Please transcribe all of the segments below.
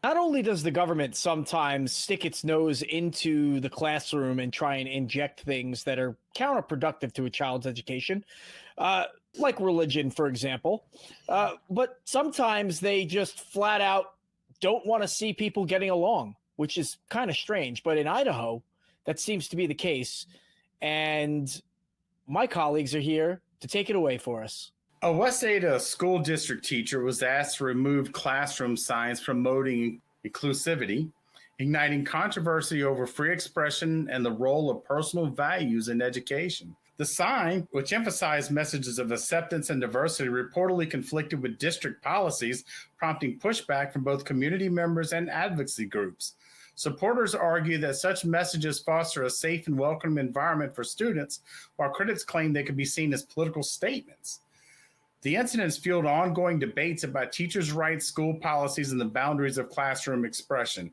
not only does the government sometimes stick its nose into the classroom and try and inject things that are counterproductive to a child's education, uh, like religion, for example, but sometimes they just flat out don't want to see people getting along, which is kind of strange. But in Idaho, that seems to be the case. And my colleagues are here to take it away for us. A West Ada school district teacher was asked to remove classroom signs promoting inclusivity, igniting controversy over free expression and the role of personal values in education. The sign, which emphasized messages of acceptance and diversity, reportedly conflicted with district policies, prompting pushback from both community members and advocacy groups. Supporters argue that such messages foster a safe and welcoming environment for students, while critics claim they could be seen as political statements. The incidents fueled ongoing debates about teachers' rights, school policies, and the boundaries of classroom expression.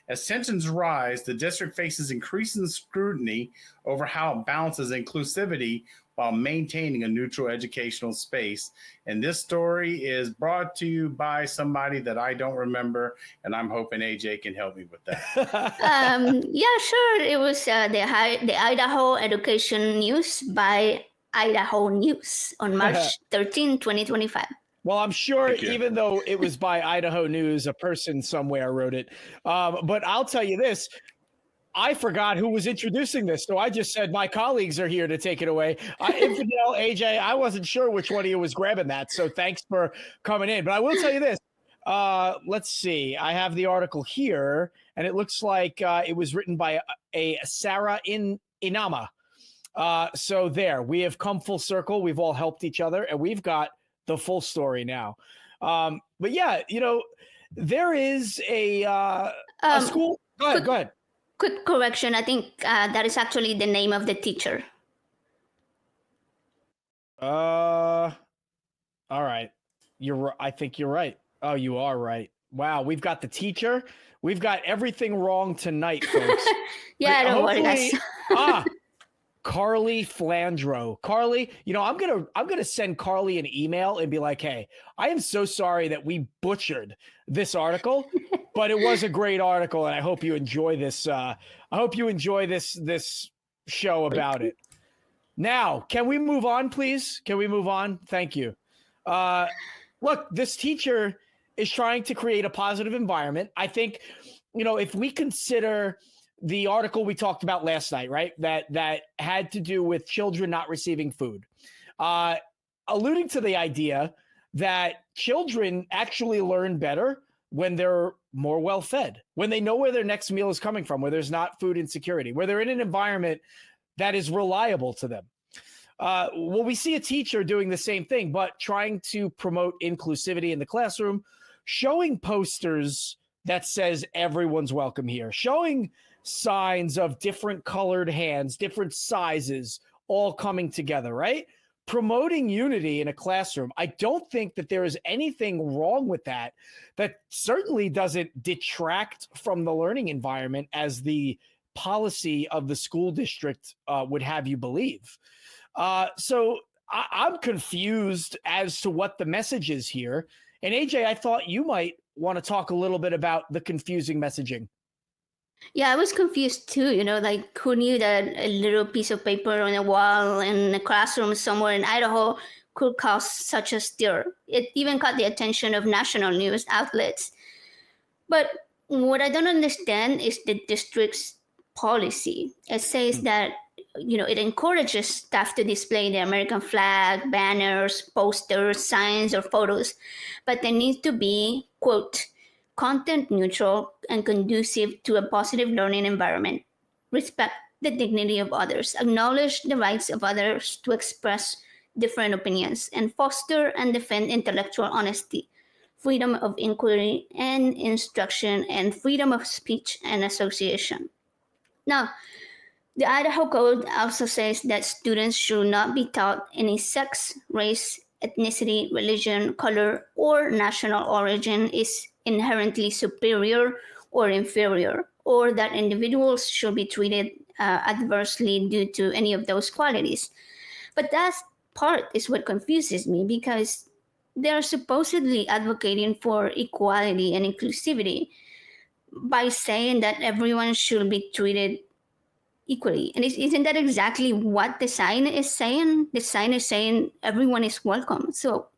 As tensions rise, the district faces increasing scrutiny over how it balances inclusivity while maintaining a neutral educational space. And this story is brought to you by somebody that I don't remember, and I'm hoping AJ can help me with that. Yeah, sure. It was the Idaho Education News by Idaho News on March 13, 2025. Well, I'm sure even though it was by Idaho News, a person somewhere wrote it. But I'll tell you this, I forgot who was introducing this. So I just said my colleagues are here to take it away. Infidel, AJ, I wasn't sure which one of you was grabbing that. So thanks for coming in. But I will tell you this. Let's see. I have the article here, and it looks like it was written by a Sarah Inama. So there, we have come full circle. We've all helped each other, and we've got the full story now. But yeah, there is a school. Go ahead. Quick correction. I think that is actually the name of the teacher. All right. I think you're right. Oh, you are right. Wow. We've got the teacher. We've got everything wrong tonight, folks. Yeah, don't worry, guys. Carly Flandro. Carly, I'm gonna send Carly an email and be like, hey, I am so sorry that we butchered this article, but it was a great article, and I hope you enjoy this. I hope you enjoy this show about it. Now, can we move on, please? Can we move on? Thank you. Look, this teacher is trying to create a positive environment. I think, if we consider the article we talked about last night, right? That had to do with children not receiving food, alluding to the idea that children actually learn better when they're more well-fed, when they know where their next meal is coming from, where there's not food insecurity, where they're in an environment that is reliable to them. Well, we see a teacher doing the same thing, but trying to promote inclusivity in the classroom, showing posters that says everyone's welcome here, showing signs of different colored hands, different sizes, all coming together, right? Promoting unity in a classroom. I don't think that there is anything wrong with that. That certainly doesn't detract from the learning environment as the policy of the school district would have you believe. So I'm confused as to what the message is here. And AJ, I thought you might want to talk a little bit about the confusing messaging. Yeah, I was confused too. Like who knew that a little piece of paper on a wall in a classroom somewhere in Idaho could cause such a stir? It even caught the attention of national news outlets. But what I don't understand is the district's policy. It says that, it encourages staff to display the American flag, banners, posters, signs, or photos, but they need to be, quote, content neutral and conducive to a positive learning environment, respect the dignity of others, acknowledge the rights of others to express different opinions, and foster and defend intellectual honesty, freedom of inquiry and instruction, and freedom of speech and association. Now, the Idaho Code also says that students should not be taught any sex, race, ethnicity, religion, color, or national origin is inherently superior or inferior, or that individuals should be treated adversely due to any of those qualities. But that part is what confuses me, because they are supposedly advocating for equality and inclusivity. by saying that everyone should be treated equally. And isn't that exactly what the sign is saying? The sign is saying everyone is welcome. So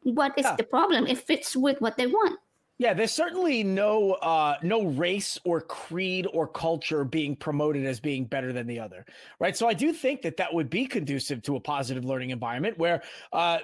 what is Yeah. the problem if it's with what they want? Yeah, there's certainly no race or creed or culture being promoted as being better than the other, right? So I do think that would be conducive to a positive learning environment where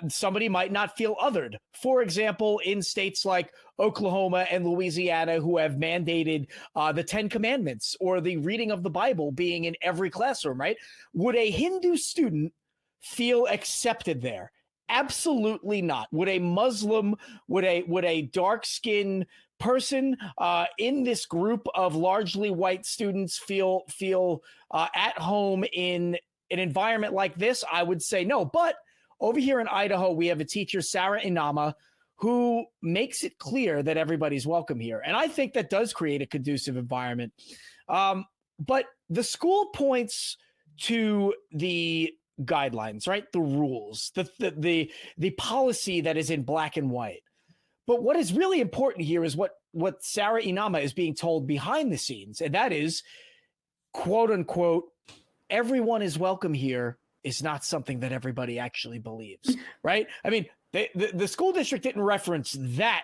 somebody might not feel othered. For example, in states like Oklahoma and Louisiana, who have mandated the 10 Commandments or the reading of the Bible being in every classroom, right? Would a Hindu student feel accepted there? Absolutely not. Would a Muslim, would a dark-skinned person in this group of largely white students feel at home in an environment like this? I would say no. But over here in Idaho, we have a teacher, Sarah Inama, who makes it clear that everybody's welcome here. And I think that does create a conducive environment. But the school points to the guidelines, right? The rules, the policy that is in black and white. But what is really important here is what Sarah Inama is being told behind the scenes, and that is, quote unquote, everyone is welcome here is not something that everybody actually believes, right? I mean, the school district didn't reference that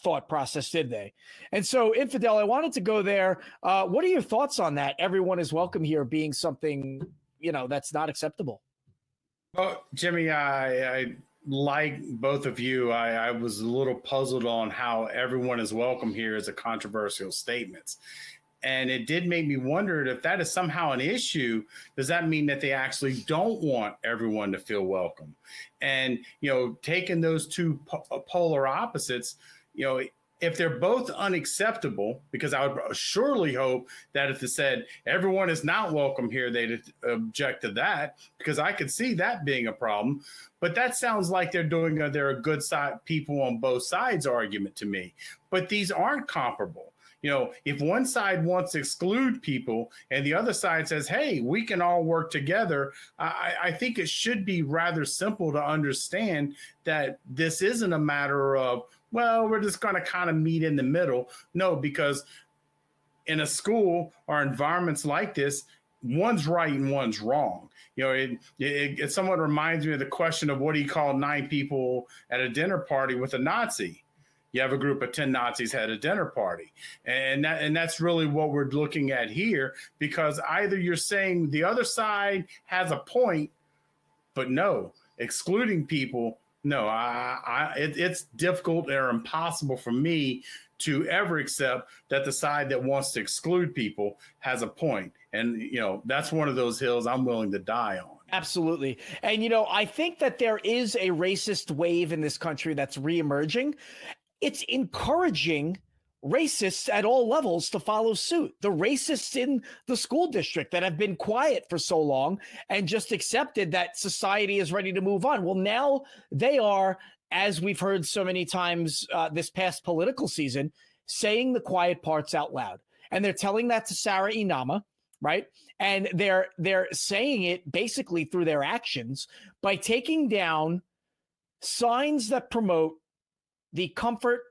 thought process, did they? And so, Infidel, I wanted to go there. What are your thoughts on that? Everyone is welcome here being something, that's not acceptable. Well, Jimmy, I like both of you. I was a little puzzled on how everyone is welcome here is a controversial statement. And it did make me wonder if that is somehow an issue. Does that mean that they actually don't want everyone to feel welcome? And, taking those two polar opposites, if they're both unacceptable, because I would surely hope that if it said everyone is not welcome here, they'd object to that, because I could see that being a problem. But that sounds like they're doing they're a good side people on both sides argument to me. But these aren't comparable. If one side wants to exclude people and the other side says, hey, we can all work together, I think it should be rather simple to understand that this isn't a matter of, well, we're just going to kind of meet in the middle. No, because in a school or environments like this, one's right and one's wrong. It somewhat reminds me of the question of what do you call 9 people at a dinner party with a Nazi? You have a group of 10 Nazis at a dinner party. And that's really what we're looking at here, because either you're saying the other side has a point, but no, excluding people, no, it's difficult or impossible for me to ever accept that the side that wants to exclude people has a point. And, that's one of those hills I'm willing to die on. Absolutely. And, I think that there is a racist wave in this country that's reemerging. It's encouraging racists at all levels to follow suit. The racists in the school district that have been quiet for so long and just accepted that society is ready to move on. Well, now they are, as we've heard so many times this past political season, saying the quiet parts out loud. And they're telling that to Sarah Inama, right? And they're saying it basically through their actions by taking down signs that promote the comfort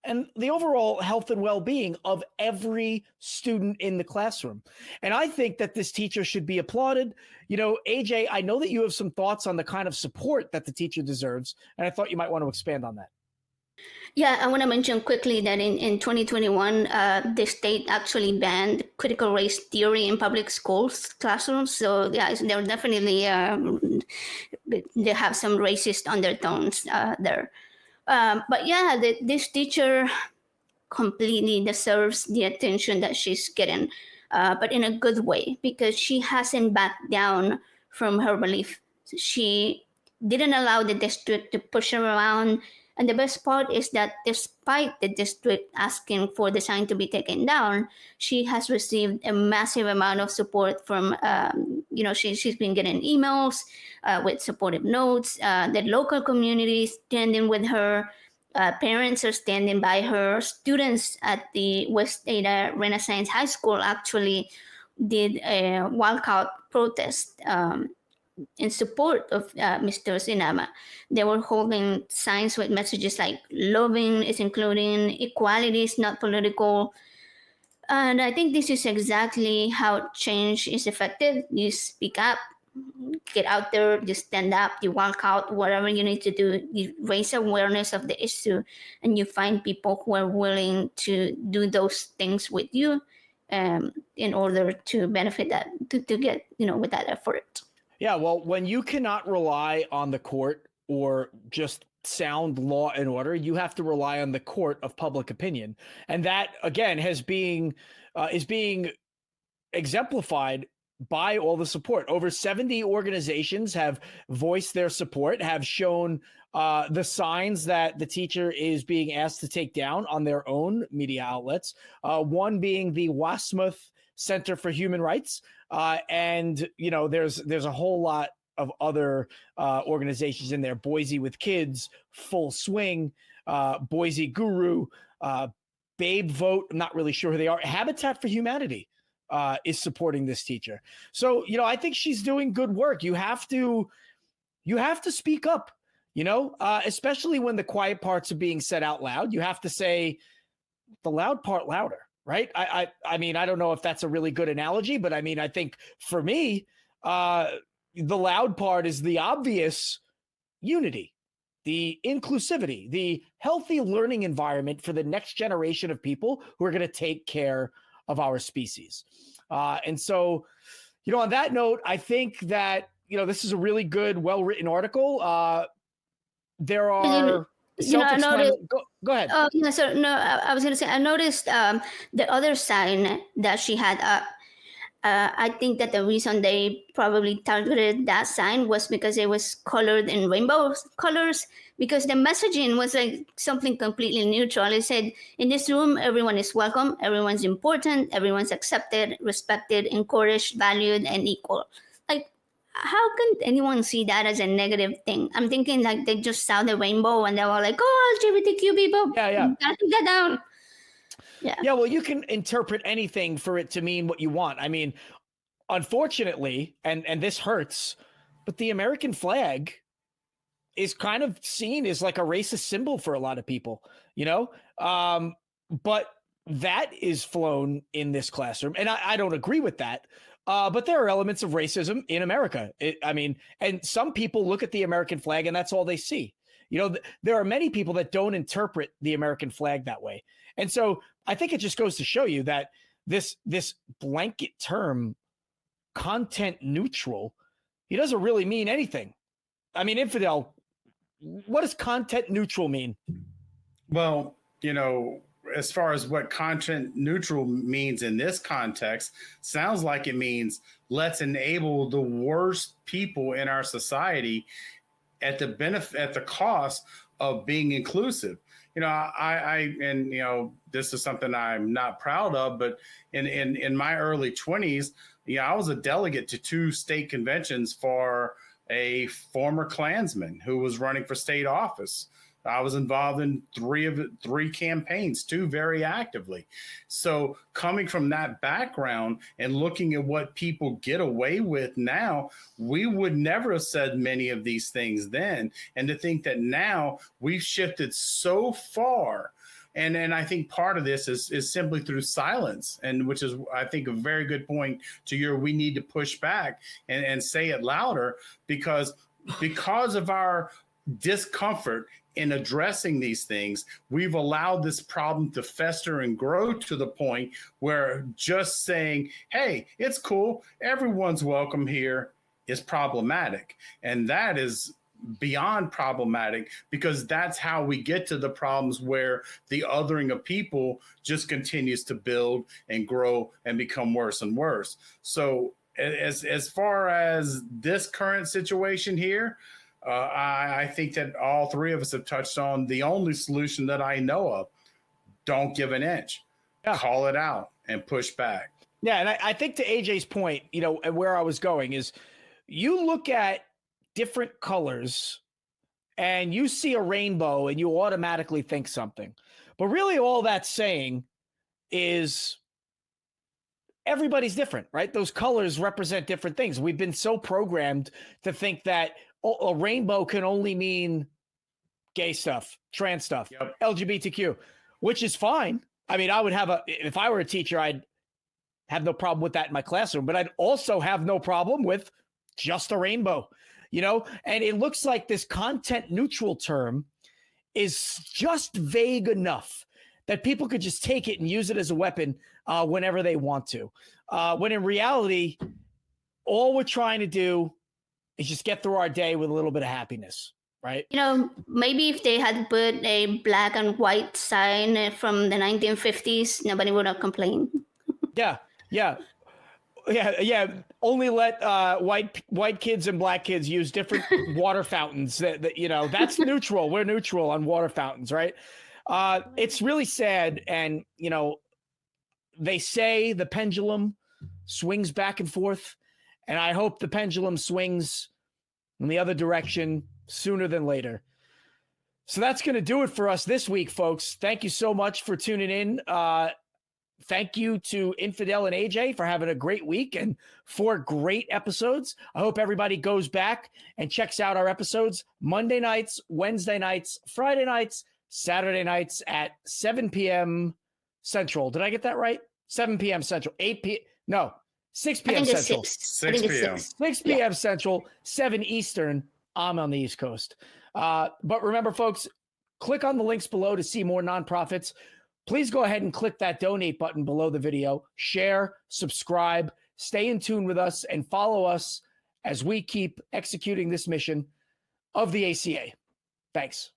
and the overall health and well-being of every student in the classroom. And I think that this teacher should be applauded. AJ, I know that you have some thoughts on the kind of support that the teacher deserves, and I thought you might want to expand on that. Yeah, I want to mention quickly that in 2021, the state actually banned critical race theory in public schools classrooms. So yeah, they're definitely, they have some racist undertones there. But yeah, this teacher completely deserves the attention that she's getting, but in a good way, because she hasn't backed down from her belief. She didn't allow the district to push her around. And the best part is that despite the district asking for the sign to be taken down, she has received a massive amount of support from, she's been getting emails with supportive notes. The local community is standing with her. Parents are standing by her. Students at the West Ada Renaissance High School actually did a walkout protest in support of Mr. Sinama. They were holding signs with messages like loving is including, equality is not political. And I think this is exactly how change is effective. You speak up, get out there, you stand up, you walk out, whatever you need to do, you raise awareness of the issue, and you find people who are willing to do those things with you in order to benefit that, to get, with that effort. Yeah, well, when you cannot rely on the court or just sound law and order, you have to rely on the court of public opinion, and that again is being exemplified by all the support. Over 70 organizations have voiced their support, have shown the signs that the teacher is being asked to take down on their own media outlets. One being the Wasmuth Center for Human Rights. And, there's a whole lot of other organizations in there. Boise with Kids, Full Swing, Boise Guru, Babe Vote. I'm not really sure who they are. Habitat for Humanity is supporting this teacher. So, I think she's doing good work. You have to speak up, especially when the quiet parts are being said out loud. You have to say the loud part louder, right? I mean, I don't know if that's a really good analogy, but I mean, I think for me, the loud part is the obvious unity, the inclusivity, the healthy learning environment for the next generation of people who are going to take care of our species. And so, on that note, I think that, this is a really good, well-written article. There are I noticed. Go ahead. Yeah, so no, I was going to say, I noticed the other sign that she had up. I think that the reason they probably targeted that sign was because it was colored in rainbow colors, because the messaging was like something completely neutral. It said, in this room, everyone is welcome, everyone's important, everyone's accepted, respected, encouraged, valued, and equal. Like, how can anyone see that as a negative thing? I'm thinking like they just saw the rainbow and they were like, oh, LGBTQ people, Yeah. gotta take that down. Yeah, well, you can interpret anything for it to mean what you want. I mean, unfortunately, and this hurts, but the American flag is kind of seen as like a racist symbol for a lot of people, but that is flown in this classroom. And I don't agree with that. But there are elements of racism in America. And some people look at the American flag and that's all they see. There are many people that don't interpret the American flag that way. And so I think it just goes to show you that this blanket term, content neutral, it doesn't really mean anything. I mean, Infidel, what does content neutral mean? Well, as far as what content neutral means in this context, sounds like it means let's enable the worst people in our society at the cost of being inclusive. This is something I'm not proud of, but in my early 20s, I was a delegate to 2 state conventions for a former Klansman who was running for state office. I was involved in 3 campaigns, 2 very actively. So coming from that background and looking at what people get away with now, we would never have said many of these things then. And to think that now we've shifted so far. And I think part of this is simply through silence, and which is, I think, a very good point to we need to push back and say it louder, because of our discomfort in addressing these things, we've allowed this problem to fester and grow to the point where just saying, hey, it's cool, everyone's welcome here, is problematic. And that is beyond problematic, because that's how we get to the problems where the othering of people just continues to build and grow and become worse and worse. So as far as this current situation here, I think that all 3 of us have touched on the only solution that I know of. Don't give an inch. Yeah. Call it out and push back. Yeah, and I think to AJ's point, and where I was going is, you look at different colors and you see a rainbow and you automatically think something. But really all that's saying is everybody's different, right? Those colors represent different things. We've been so programmed to think that a rainbow can only mean gay stuff, trans stuff, LGBTQ, which is fine. I mean, if I were a teacher, I'd have no problem with that in my classroom, but I'd also have no problem with just a rainbow, and it looks like this content neutral term is just vague enough that people could just take it and use it as a weapon whenever they want to. When in reality, all we're trying to do is just get through our day with a little bit of happiness, right? Maybe if they had put a black and white sign from the 1950s, nobody would have complained. Yeah. Only let white kids and black kids use different water fountains. That's neutral. We're neutral on water fountains, right? It's really sad, and they say the pendulum swings back and forth, and I hope the pendulum swings in the other direction sooner than later. So that's going to do it for us this week, folks. Thank you so much for tuning in. Thank you to Infidel and AJ for having a great week and 4 great episodes. I hope everybody goes back and checks out our episodes Monday nights, Wednesday nights, Friday nights, Saturday nights at 7 p.m. Central. Did I get that right? 7 p.m. Central. 6 p.m. Central. 6 p.m. 6 p.m. Central, 7 Eastern. I'm on the East Coast. But remember, folks, click on the links below to see more nonprofits. Please go ahead and click that donate button below the video. Share, subscribe, stay in tune with us, and follow us as we keep executing this mission of the ACA. Thanks.